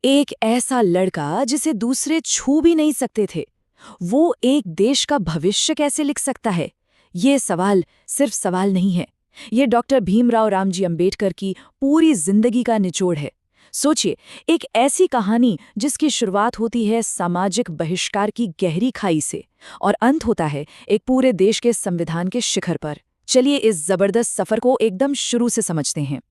एक ऐसा लड़का जिसे दूसरे छू भी नहीं सकते थे, वो एक देश का भविष्य कैसे लिख सकता है? ये सवाल सिर्फ सवाल नहीं है, ये डॉक्टर भीमराव रामजी अंबेडकर की पूरी जिंदगी का निचोड़ है। सोचिए, एक ऐसी कहानी जिसकी शुरुआत होती है सामाजिक बहिष्कार की गहरी खाई से और अंत होता है एक पूरे देश के संविधान के शिखर पर। चलिए इस जबरदस्त सफर को एकदम शुरू से समझते हैं।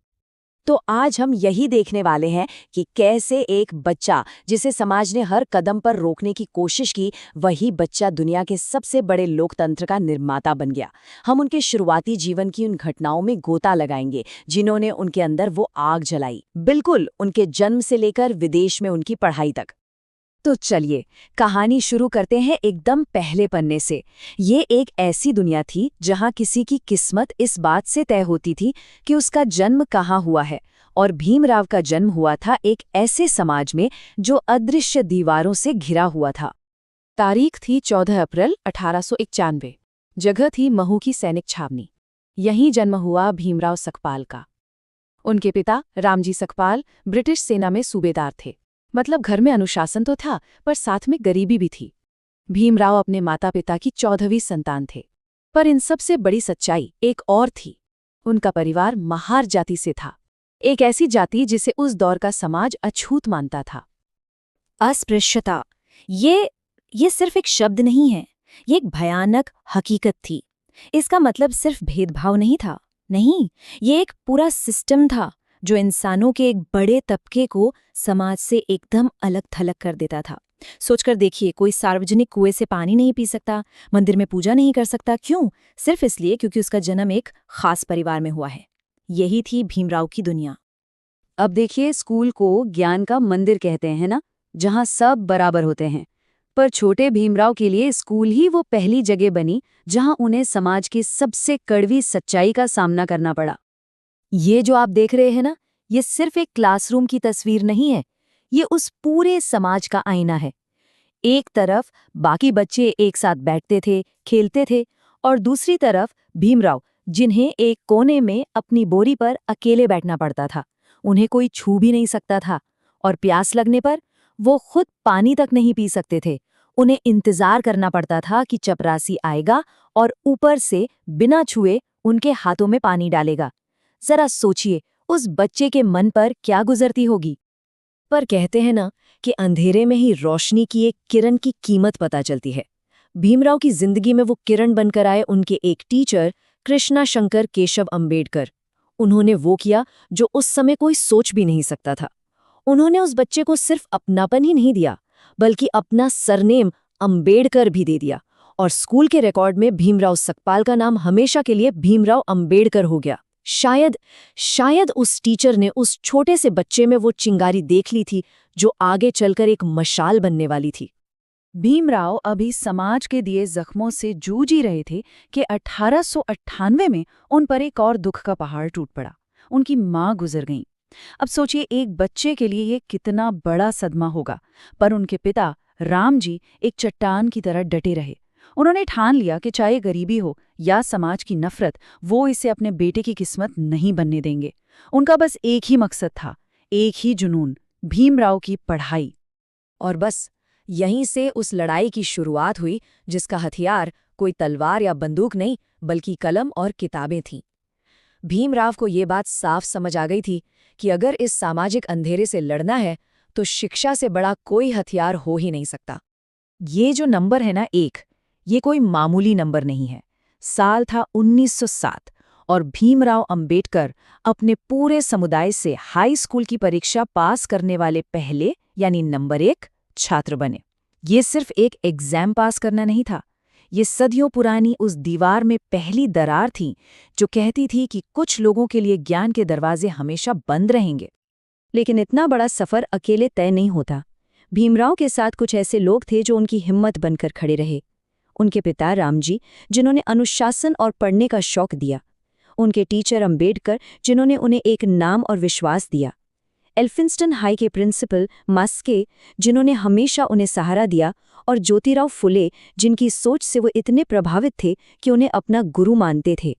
तो आज हम यही देखने वाले हैं कि कैसे एक बच्चा जिसे समाज ने हर कदम पर रोकने की कोशिश की, वही बच्चा दुनिया के सबसे बड़े लोकतंत्र का निर्माता बन गया। हम उनके शुरुआती जीवन की उन घटनाओं में गोता लगाएंगे जिन्होंने उनके अंदर वो आग जलाई, बिल्कुल उनके जन्म से लेकर विदेश में उनकी पढ़ाई तक। तो चलिए कहानी शुरू करते हैं एकदम पहले पन्ने से। ये एक ऐसी दुनिया थी जहां किसी की किस्मत इस बात से तय होती थी कि उसका जन्म कहाँ हुआ है, और भीमराव का जन्म हुआ था एक ऐसे समाज में जो अदृश्य दीवारों से घिरा हुआ था। तारीख थी 14 अप्रैल 1891। जगह थी महू की सैनिक छावनी। यहीं जन्म हुआ भीमराव सकपाल का। उनके पिता रामजी सकपाल ब्रिटिश सेना में सूबेदार थे। मतलब घर में अनुशासन तो था, पर साथ में गरीबी भी थी। भीमराव अपने माता पिता की 14वीं संतान थे। पर इन सबसे बड़ी सच्चाई एक और थी। उनका परिवार महार जाति से था, एक ऐसी जाति जिसे उस दौर का समाज अछूत मानता था। अस्पृश्यता ये सिर्फ एक शब्द नहीं है, ये एक भयानक हकीकत थी। इसका मतलब सिर्फ भेदभाव नहीं था, नहीं, ये एक पूरा सिस्टम था जो इंसानों के एक बड़े तबके को समाज से एकदम अलग थलग कर देता था। सोचकर देखिए, कोई सार्वजनिक कुएं से पानी नहीं पी सकता, मंदिर में पूजा नहीं कर सकता। क्यों? सिर्फ इसलिए क्योंकि उसका जन्म एक खास परिवार में हुआ है। यही थी भीमराव की दुनिया। अब देखिए, स्कूल को ज्ञान का मंदिर कहते हैं ना, जहां सब बराबर होते हैं। पर छोटे भीमराव के लिए स्कूल ही वो पहली जगह बनी जहां उन्हें समाज की सबसे कड़वी सच्चाई का सामना करना पड़ा। ये जो आप देख रहे हैं ना, ये सिर्फ एक क्लासरूम की तस्वीर नहीं है, ये उस पूरे समाज का आईना है। एक तरफ बाकी बच्चे एक साथ बैठते थे, खेलते थे, और दूसरी तरफ भीमराव, जिन्हें एक कोने में अपनी बोरी पर अकेले बैठना पड़ता था। उन्हें कोई छू भी नहीं सकता था, और प्यास लगने पर वो खुद पानी तक नहीं पी सकते थे। उन्हें इंतजार करना पड़ता था कि चपरासी आएगा और ऊपर से बिना छुए उनके हाथों में पानी डालेगा। जरा सोचिए उस बच्चे के मन पर क्या गुजरती होगी। पर कहते हैं ना कि अंधेरे में ही रोशनी की एक किरण की कीमत पता चलती है। भीमराव की जिंदगी में वो किरण बनकर आए उनके एक टीचर कृष्णा शंकर केशव अंबेडकर। उन्होंने वो किया जो उस समय कोई सोच भी नहीं सकता था। उन्होंने उस बच्चे को सिर्फ अपनापन ही नहीं दिया, बल्कि अपना सरनेम अंबेडकर भी दे दिया, और स्कूल के रिकॉर्ड में भीमराव सकपाल का नाम हमेशा के लिए भीमराव अंबेडकर हो गया। शायद उस टीचर ने उस छोटे से बच्चे में वो चिंगारी देख ली थी जो आगे चलकर एक मशाल बनने वाली थी। भीमराव अभी समाज के दिए जख्मों से जूझ ही रहे थे कि 1898 में उन पर एक और दुख का पहाड़ टूट पड़ा। उनकी माँ गुजर गईं। अब सोचिए, एक बच्चे के लिए ये कितना बड़ा सदमा होगा। पर उनके पिता राम जी एक चट्टान की तरह डटे रहे। उन्होंने ठान लिया कि चाहे गरीबी हो या समाज की नफरत, वो इसे अपने बेटे की किस्मत नहीं बनने देंगे। उनका बस एक ही मकसद था, एक ही जुनून, भीमराव की पढ़ाई। और बस यहीं से उस लड़ाई की शुरुआत हुई जिसका हथियार कोई तलवार या बंदूक नहीं, बल्कि कलम और किताबें थीं। भीमराव को ये बात साफ समझ आ गई थी कि अगर इस सामाजिक अंधेरे से लड़ना है तो शिक्षा से बड़ा कोई हथियार हो ही नहीं सकता। ये जो नंबर है ना, एक, ये कोई मामूली नंबर नहीं है। साल था 1907 और भीमराव अंबेडकर अपने पूरे समुदाय से हाई स्कूल की परीक्षा पास करने वाले पहले यानी नंबर 1 छात्र बने। ये सिर्फ एक एग्जाम पास करना नहीं था, ये सदियों पुरानी उस दीवार में पहली दरार थी जो कहती थी कि कुछ लोगों के लिए ज्ञान के दरवाजे हमेशा बंद रहेंगे। लेकिन इतना बड़ा सफर अकेले तय नहीं होता। भीमराव के साथ कुछ ऐसे लोग थे जो उनकी हिम्मत बनकर खड़े रहे। उनके पिता रामजी, जिन्होंने अनुशासन और पढ़ने का शौक दिया। उनके टीचर अंबेडकर, जिन्होंने उन्हें एक नाम और विश्वास दिया। एल्फिंस्टन हाई के प्रिंसिपल मास्के, जिन्होंने हमेशा उन्हें सहारा दिया, और ज्योतिराव फुले, जिनकी सोच से वो इतने प्रभावित थे कि उन्हें अपना गुरु मानते थे।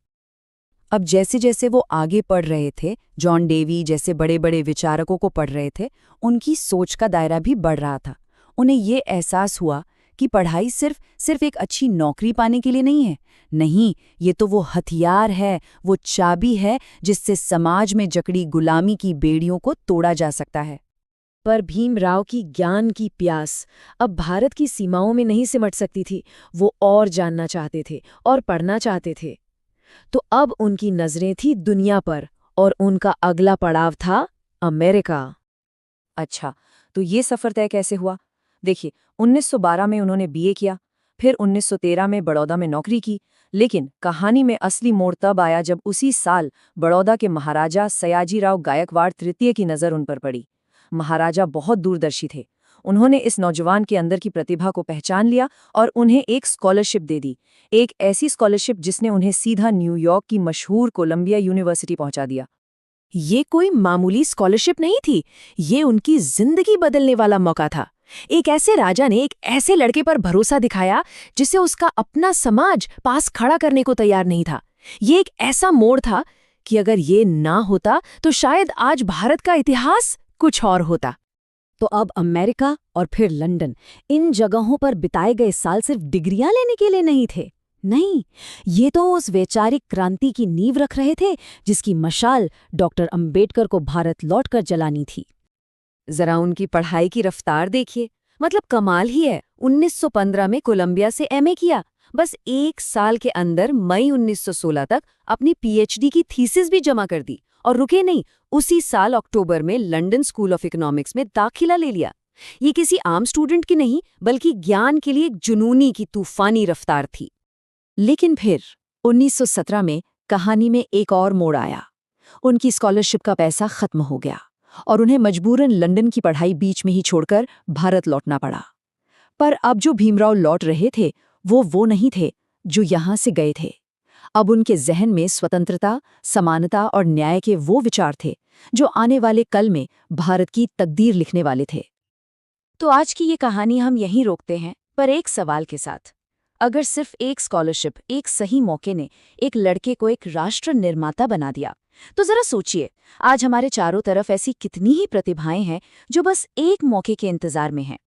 अब जैसे जैसे वो आगे पढ़ रहे थे, जॉन डेवी जैसे बड़े बड़े विचारकों को पढ़ रहे थे, उनकी सोच का दायरा भी बढ़ रहा था। उन्हें ये एहसास हुआ कि पढ़ाई सिर्फ एक अच्छी नौकरी पाने के लिए नहीं है। नहीं, ये तो वो हथियार है, वो चाबी है जिससे समाज में जकड़ी गुलामी की बेड़ियों को तोड़ा जा सकता है। पर भीमराव की ज्ञान की प्यास अब भारत की सीमाओं में नहीं सिमट सकती थी। वो और जानना चाहते थे और पढ़ना चाहते थे। तो अब उनकी नजरें थी दुनिया पर, और उनका अगला पड़ाव था अमेरिका। अच्छा, तो ये सफर तय कैसे हुआ? देखिए, 1912 में उन्होंने बीए किया, फिर 1913 में बड़ौदा में नौकरी की। लेकिन कहानी में असली मोड़ तब आया जब उसी साल बड़ौदा के महाराजा सयाजीराव गायकवाड़ तृतीय की नज़र उन पर पड़ी। महाराजा बहुत दूरदर्शी थे। उन्होंने इस नौजवान के अंदर की प्रतिभा को पहचान लिया और उन्हें एक स्कॉलरशिप दे दी, एक ऐसी स्कॉलरशिप जिसने उन्हें सीधा न्यूयॉर्क की मशहूर कोलंबिया यूनिवर्सिटी पहुंचा दिया। ये कोई मामूली स्कॉलरशिप नहीं थी, ये उनकी जिंदगी बदलने वाला मौका था। एक ऐसे राजा ने एक ऐसे लड़के पर भरोसा दिखाया जिसे उसका अपना समाज पास खड़ा करने को तैयार नहीं था। ये एक ऐसा मोड़ था कि अगर ये ना होता तो शायद आज भारत का इतिहास कुछ और होता। तो अब अमेरिका और फिर लंदन, इन जगहों पर बिताए गए साल सिर्फ डिग्रियां लेने के लिए नहीं थे। नहीं, ये तो उस वैचारिक क्रांति की नींव रख रहे थे जिसकी मशाल डॉक्टर अंबेडकर को भारत लौटकर जलानी थी। जरा उनकी पढ़ाई की रफ्तार देखिए, मतलब कमाल ही है। 1915 में कोलंबिया से एमए किया, बस एक साल के अंदर मई 1916 तक अपनी पीएचडी की थीसिस भी जमा कर दी, और रुके नहीं, उसी साल अक्टूबर में लंदन स्कूल ऑफ इकोनॉमिक्स में दाखिला ले लिया। ये किसी आम स्टूडेंट की नहीं, बल्कि ज्ञान के लिए एक जुनूनी की तूफानी रफ्तार थी। लेकिन फिर 1917 में कहानी में एक और मोड़ आया। उनकी स्कॉलरशिप का पैसा खत्म हो गया और उन्हें मजबूरन लंदन की पढ़ाई बीच में ही छोड़कर भारत लौटना पड़ा। पर अब जो भीमराव लौट रहे थे वो नहीं थे जो यहां से गए थे। अब उनके जहन में स्वतंत्रता, समानता और न्याय के वो विचार थे जो आने वाले कल में भारत की तकदीर लिखने वाले थे। तो आज की ये कहानी हम यहीं रोकते हैं, पर एक सवाल के साथ। अगर सिर्फ एक स्कॉलरशिप, एक सही मौके ने एक लड़के को एक राष्ट्र निर्माता बना दिया, तो जरा सोचिए, आज हमारे चारों तरफ ऐसी कितनी ही प्रतिभाएं हैं जो बस एक मौके के इंतजार में हैं।